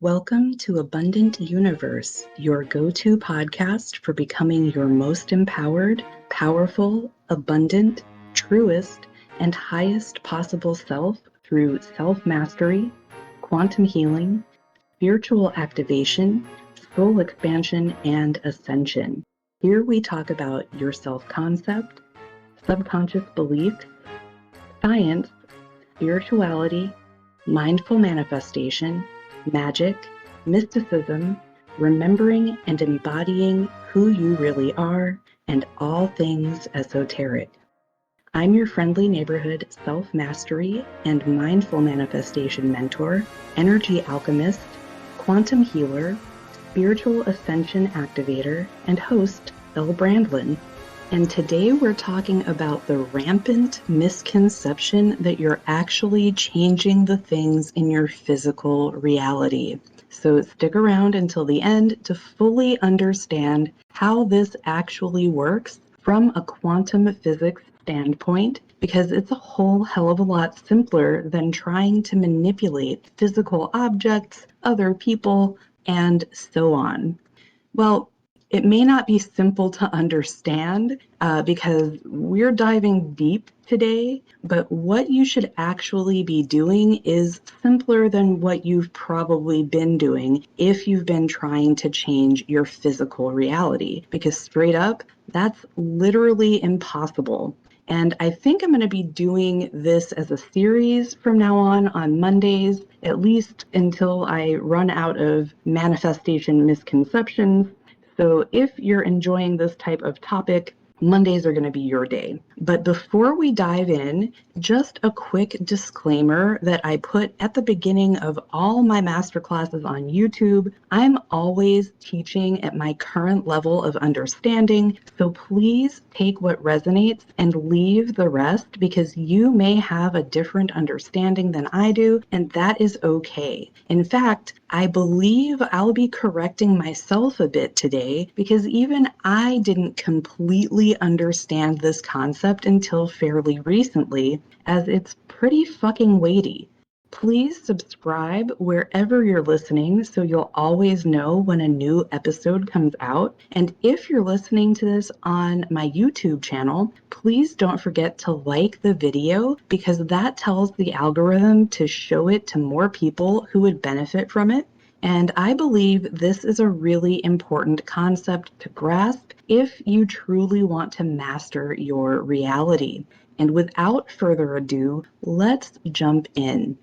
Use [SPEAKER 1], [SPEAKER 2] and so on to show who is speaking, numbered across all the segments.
[SPEAKER 1] Welcome to Abundant Youniverse, your go-to podcast for becoming your most empowered, powerful, abundant, truest, and highest possible self through self-mastery, quantum healing, spiritual activation, soul expansion, and ascension. Here we talk about your self-concept, subconscious beliefs, science, spirituality, mindful manifestation, magic, mysticism, remembering and embodying who you really are, and all things esoteric. I'm your friendly neighborhood self-mastery and mindful manifestation mentor, energy alchemist, quantum healer, spiritual ascension activator, and host, Elle Brandlin. And today we're talking about the rampant misconception that you're actually changing the things in your physical reality. So stick around until the end to fully understand how this actually works from a quantum physics standpoint, because it's a whole hell of a lot simpler than trying to manipulate physical objects, other people, and so on. Well, it may not be simple to understand because we're diving deep today, but what you should actually be doing is simpler than what you've probably been doing if you've been trying to change your physical reality, because straight up, that's literally impossible. And I think I'm going to be doing this as a series from now on Mondays, at least until I run out of manifestation misconceptions. So if you're enjoying this type of topic, Mondays are going to be your day. But before we dive in, just a quick disclaimer that I put at the beginning of all my masterclasses on YouTube. I'm always teaching at my current level of understanding, so please take what resonates and leave the rest, because you may have a different understanding than I do, and that is okay. In fact, I believe I'll be correcting myself a bit today, because even I didn't completely understand this concept until fairly recently, as it's pretty fucking weighty. Please subscribe wherever you're listening so you'll always know when a new episode comes out. And if you're listening to this on my YouTube channel, please don't forget to like the video, because that tells the algorithm to show it to more people who would benefit from it. And I believe this is a really important concept to grasp if you truly want to master your reality. And without further ado, let's jump in.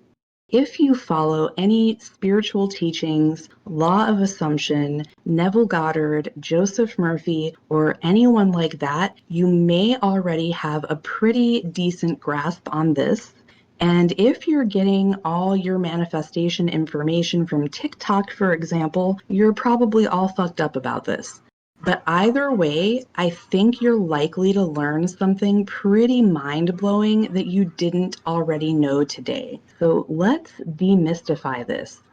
[SPEAKER 1] If you follow any spiritual teachings, Law of Assumption, Neville Goddard, Joseph Murphy, or anyone like that, you may already have a pretty decent grasp on this. And if you're getting all your manifestation information from TikTok, for example, you're probably all fucked up about this. But either way, I think you're likely to learn something pretty mind-blowing that you didn't already know today. So let's demystify this.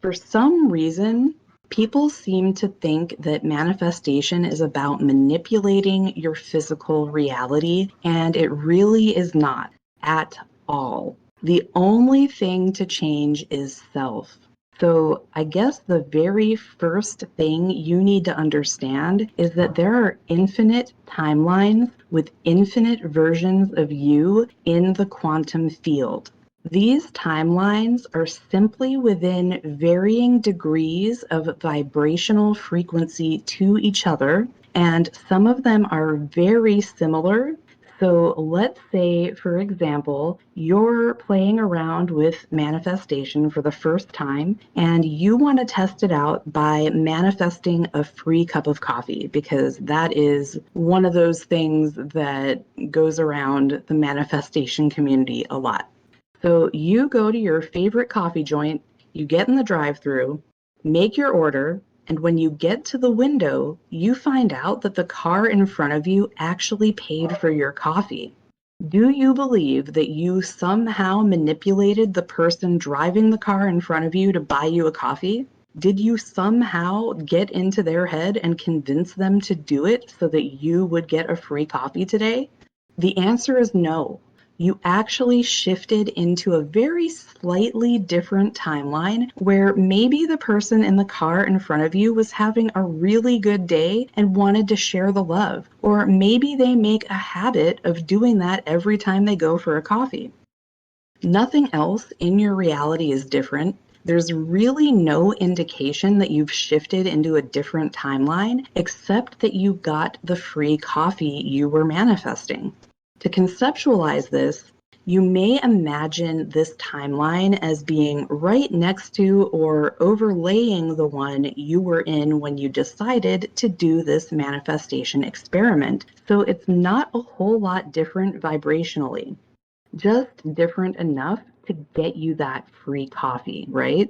[SPEAKER 1] For some reason, people seem to think that manifestation is about manipulating your physical reality, and it really is not at all. The only thing to change is self. So I guess the very first thing you need to understand is that there are infinite timelines with infinite versions of you in the quantum field. These timelines are simply within varying degrees of vibrational frequency to each other, and some of them are very similar. So let's say, for example, you're playing around with manifestation for the first time and you want to test it out by manifesting a free cup of coffee, because that is one of those things that goes around the manifestation community a lot. So you go to your favorite coffee joint, you get in the drive-thru, make your order, and when you get to the window, you find out that the car in front of you actually paid for your coffee. Do you believe that you somehow manipulated the person driving the car in front of you to buy you a coffee? Did you somehow get into their head and convince them to do it so that you would get a free coffee today? The answer is no. you actually shifted into a very slightly different timeline where maybe the person in the car in front of you was having a really good day and wanted to share the love. Or maybe they make a habit of doing that every time they go for a coffee. Nothing else in your reality is different. There's really no indication that you've shifted into a different timeline, except that you got the free coffee you were manifesting. To conceptualize this, you may imagine this timeline as being right next to or overlaying the one you were in when you decided to do this manifestation experiment. So it's not a whole lot different vibrationally, just different enough to get you that free coffee, right?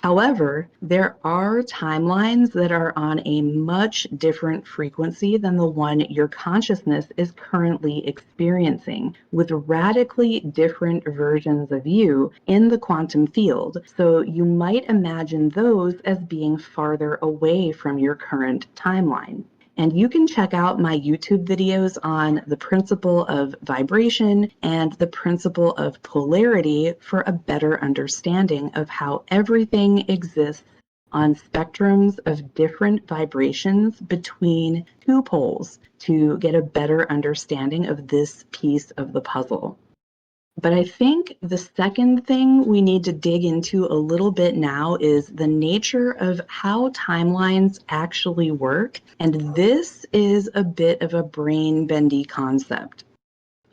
[SPEAKER 1] However, there are timelines that are on a much different frequency than the one your consciousness is currently experiencing, with radically different versions of you in the quantum field. So you might imagine those as being farther away from your current timeline. And you can check out my YouTube videos on the principle of vibration and the principle of polarity for a better understanding of how everything exists on spectrums of different vibrations between two poles to get a better understanding of this piece of the puzzle. But I think the second thing we need to dig into a little bit now is the nature of how timelines actually work. And this is a bit of a brain-bendy concept.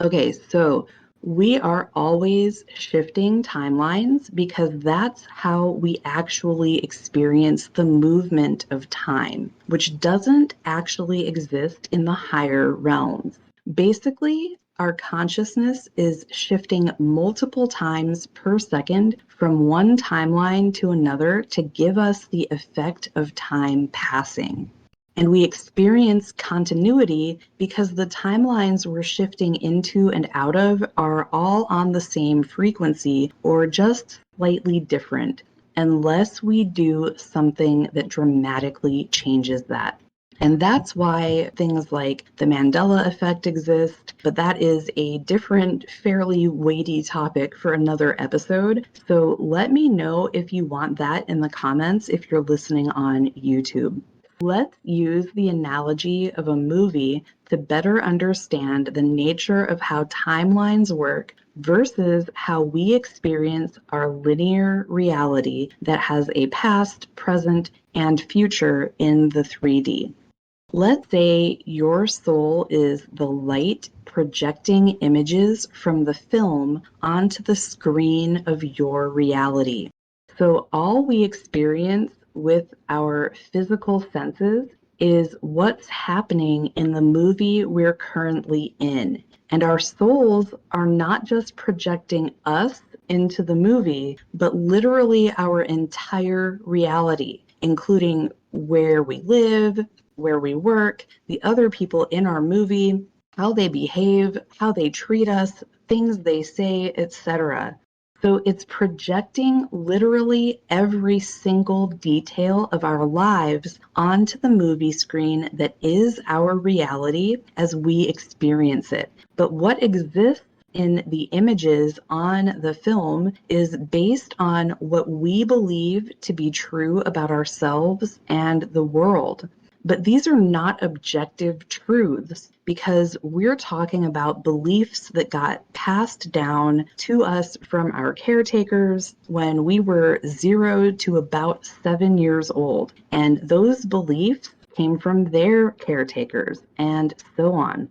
[SPEAKER 1] Okay, so we are always shifting timelines because that's how we actually experience the movement of time, which doesn't actually exist in the higher realms. Basically, our consciousness is shifting multiple times per second from one timeline to another to give us the effect of time passing. And we experience continuity because the timelines we're shifting into and out of are all on the same frequency or just slightly different, unless we do something that dramatically changes that. And that's why things like the Mandela effect exist, but that is a different, fairly weighty topic for another episode. So let me know if you want that in the comments if you're listening on YouTube. Let's use the analogy of a movie to better understand the nature of how timelines work versus how we experience our linear reality that has a past, present, and future in the 3D. Let's say your soul is the light projecting images from the film onto the screen of your reality. So all we experience with our physical senses is what's happening in the movie we're currently in. And our souls are not just projecting us into the movie, but literally our entire reality, including where we live, where we work, the other people in our movie, how they behave, how they treat us, things they say, etc. So it's projecting literally every single detail of our lives onto the movie screen that is our reality as we experience it. But what exists in the images on the film is based on what we believe to be true about ourselves and the world. But these are not objective truths because we're talking about beliefs that got passed down to us from our caretakers when we were 0 to about 7 years old. And those beliefs came from their caretakers and so on.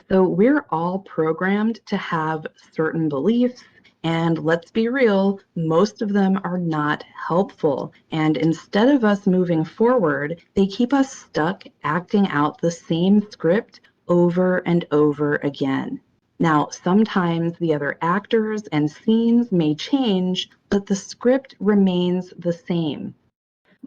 [SPEAKER 1] So we're all programmed to have certain beliefs. And let's be real, most of them are not helpful. And instead of us moving forward, they keep us stuck acting out the same script over and over again. Now, sometimes the other actors and scenes may change, but the script remains the same.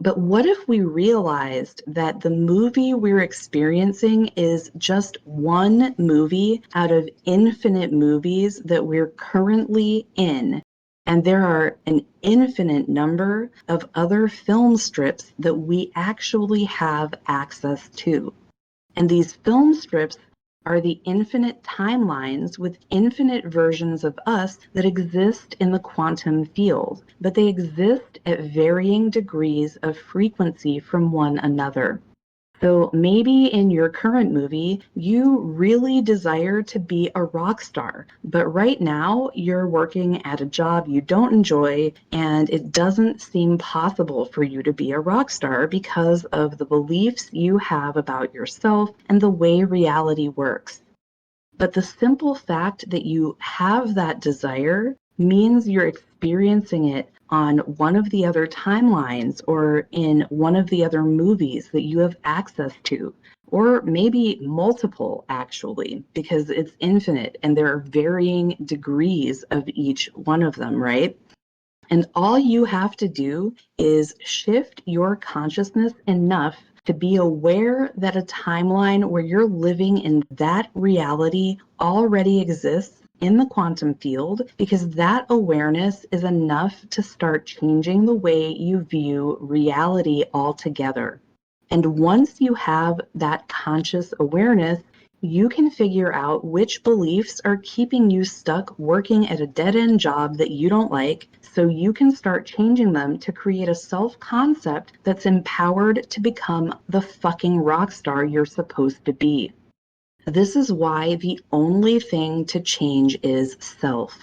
[SPEAKER 1] But what if we realized that the movie we're experiencing is just one movie out of infinite movies that we're currently in? And there are an infinite number of other film strips that we actually have access to. And these film strips are the infinite timelines with infinite versions of us that exist in the quantum field, but they exist at varying degrees of frequency from one another. So maybe in your current movie, you really desire to be a rock star, but right now you're working at a job you don't enjoy and it doesn't seem possible for you to be a rock star because of the beliefs you have about yourself and the way reality works. But the simple fact that you have that desire means you're experiencing it on one of the other timelines or in one of the other movies that you have access to, or maybe multiple actually, because it's infinite and there are varying degrees of each one of them, right? And all you have to do is shift your consciousness enough to be aware that a timeline where you're living in that reality already exists in the quantum field, because that awareness is enough to start changing the way you view reality altogether. And once you have that conscious awareness, you can figure out which beliefs are keeping you stuck working at a dead-end job that you don't like, so you can start changing them to create a self-concept that's empowered to become the fucking rock star you're supposed to be. This is why the only thing to change is self.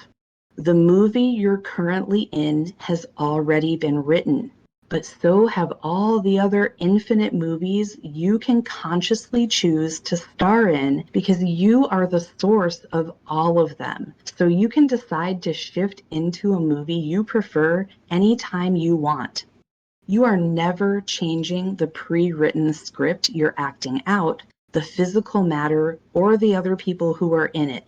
[SPEAKER 1] The movie you're currently in has already been written, but so have all the other infinite movies you can consciously choose to star in, because you are the source of all of them. So you can decide to shift into a movie you prefer anytime you want. You are never changing the pre-written script you're acting out, the physical matter, or the other people who are in it.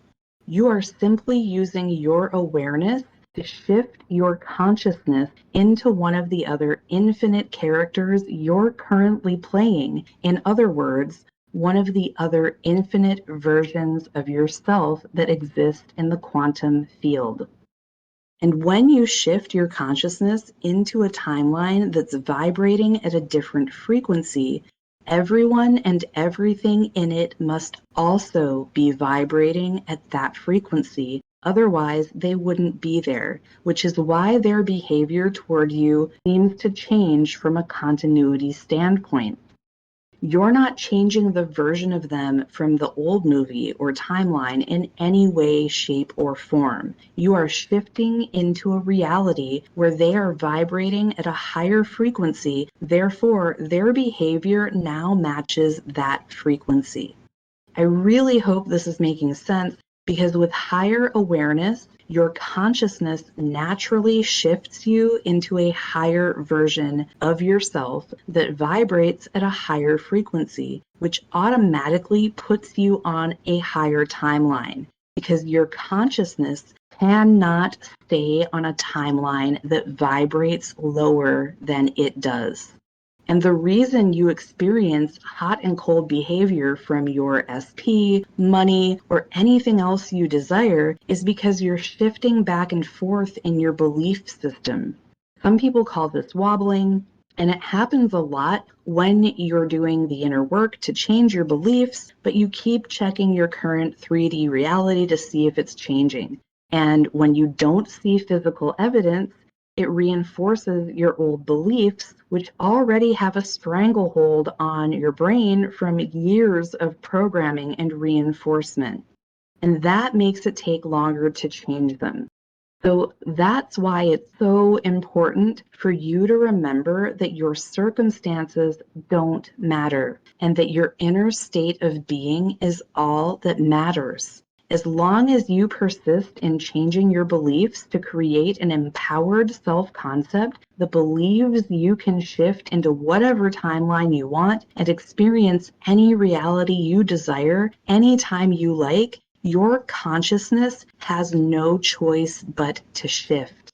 [SPEAKER 1] You are simply using your awareness to shift your consciousness into one of the other infinite characters you're currently playing. In other words, one of the other infinite versions of yourself that exist in the quantum field. And when you shift your consciousness into a timeline that's vibrating at a different frequency, everyone and everything in it must also be vibrating at that frequency. Otherwise, they wouldn't be there, which is why their behavior toward you seems to change from a continuity standpoint. You're not changing the version of them from the old movie or timeline in any way, shape, or form. You are shifting into a reality where they are vibrating at a higher frequency, therefore their behavior now matches that frequency. I really hope this is making sense, because with higher awareness, your consciousness naturally shifts you into a higher version of yourself that vibrates at a higher frequency, which automatically puts you on a higher timeline, because your consciousness cannot stay on a timeline that vibrates lower than it does. And the reason you experience hot and cold behavior from your SP, money, or anything else you desire is because you're shifting back and forth in your belief system. Some people call this wobbling, and it happens a lot when you're doing the inner work to change your beliefs, but you keep checking your current 3D reality to see if it's changing. And when you don't see physical evidence, it reinforces your old beliefs, which already have a stranglehold on your brain from years of programming and reinforcement. And that makes it take longer to change them. So that's why it's so important for you to remember that your circumstances don't matter and that your inner state of being is all that matters. As long as you persist in changing your beliefs to create an empowered self-concept that believes you can shift into whatever timeline you want and experience any reality you desire anytime you like, your consciousness has no choice but to shift.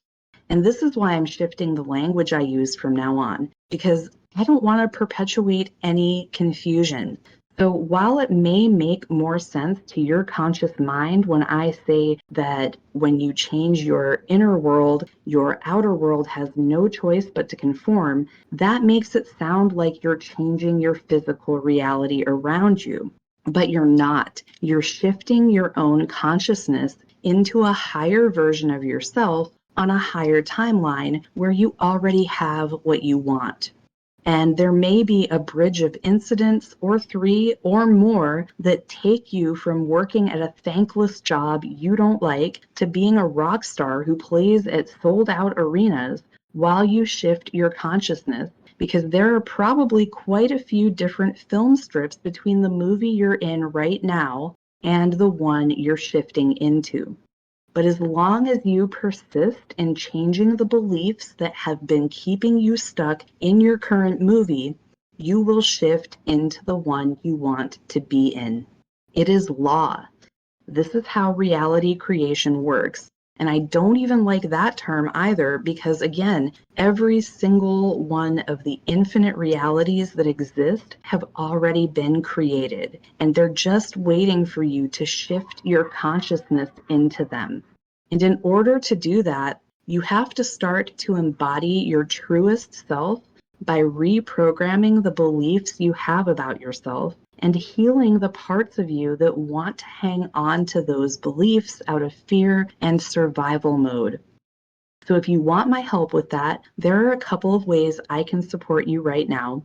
[SPEAKER 1] And this is why I'm shifting the language I use from now on, because I don't want to perpetuate any confusion. So while it may make more sense to your conscious mind when I say that when you change your inner world, your outer world has no choice but to conform, that makes it sound like you're changing your physical reality around you. But you're not. You're shifting your own consciousness into a higher version of yourself on a higher timeline where you already have what you want. And there may be a bridge of incidents or 3 or more that take you from working at a thankless job you don't like to being a rock star who plays at sold out arenas while you shift your consciousness, because there are probably quite a few different film strips between the movie you're in right now and the one you're shifting into. But as long as you persist in changing the beliefs that have been keeping you stuck in your current movie, you will shift into the one you want to be in. It is law. This is how reality creation works. And I don't even like that term either, because again, every single one of the infinite realities that exist have already been created, and they're just waiting for you to shift your consciousness into them. And in order to do that, you have to start to embody your truest self by reprogramming the beliefs you have about yourself and healing the parts of you that want to hang on to those beliefs out of fear and survival mode. So if you want my help with that, there are a couple of ways I can support you right now.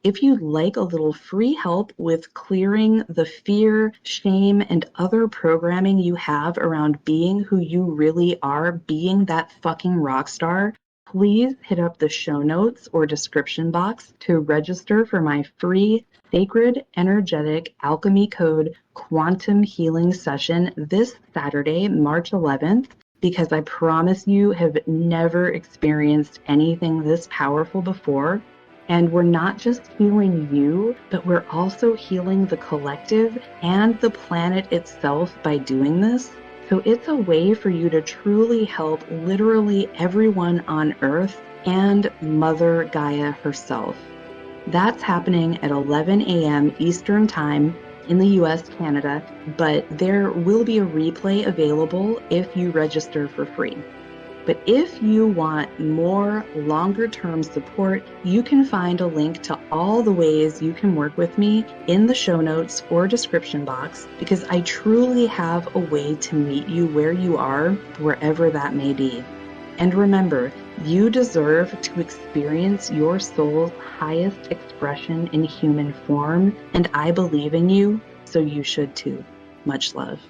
[SPEAKER 1] If you'd like a little free help with clearing the fear, shame, and other programming you have around being who you really are, being that fucking rock star, please hit up the show notes or description box to register for my free Sacred Energetic Alchemy Code Quantum Healing Session this Saturday, March 11th, because I promise you have never experienced anything this powerful before. And we're not just healing you, but we're also healing the collective and the planet itself by doing this. So it's a way for you to truly help literally everyone on Earth and Mother Gaia herself. That's happening at 11 a.m. Eastern Time in the US, Canada, but there will be a replay available if you register for free. But if you want more longer-term support, you can find a link to all the ways you can work with me in the show notes or description box, because I truly have a way to meet you where you are, wherever that may be. And remember, you deserve to experience your soul's highest expression in human form, and I believe in you, so you should too. Much love.